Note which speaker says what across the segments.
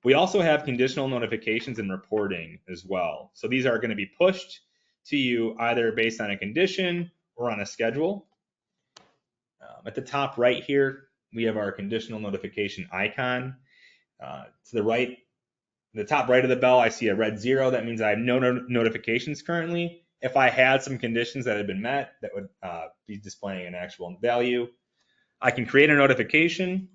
Speaker 1: We also have conditional notifications and reporting as well. So these are going to be pushed to you either based on a condition or on a schedule. At the top right here, we have our conditional notification icon. To the top right of the bell, I see a red 0. That means I have no notifications currently. If I had some conditions that had been met, that would be displaying an actual value. I can create a notification.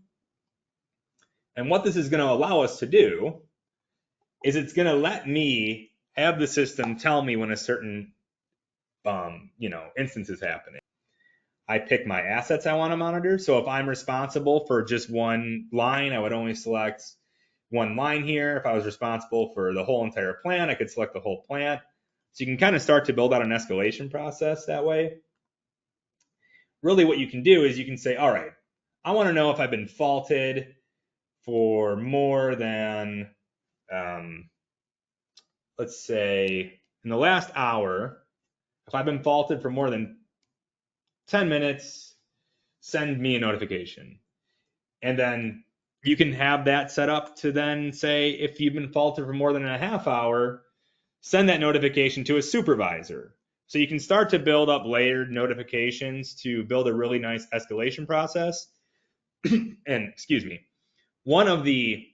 Speaker 1: And what this is going to allow us to do is it's going to let me have the system tell me when a certain instance is happening. I pick my assets I want to monitor. So if I'm responsible for just one line, I would only select one line here. If I was responsible for the whole entire plant, I could select the whole plant. So you can kind of start to build out an escalation process that way. Really what you can do is you can say, all right, I want to know if I've been faulted for more than, let's say, in the last hour, if I've been faulted for more than 10 minutes, send me a notification. And then you can have that set up to then say, if you've been faulted for more than a half hour, send that notification to a supervisor. So you can start to build up layered notifications to build a really nice escalation process. And excuse me, one of the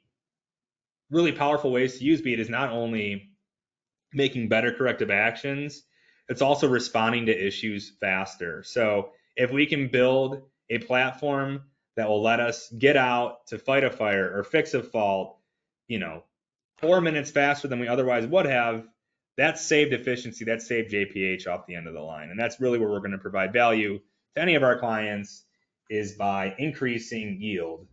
Speaker 1: really powerful ways to use BEET is not only making better corrective actions, it's also responding to issues faster. So if we can build a platform that will let us get out to fight a fire or fix a fault, 4 minutes faster than we otherwise would have, that's saved efficiency, that's saved JPH off the end of the line. And that's really where we're going to provide value to any of our clients, is by increasing yield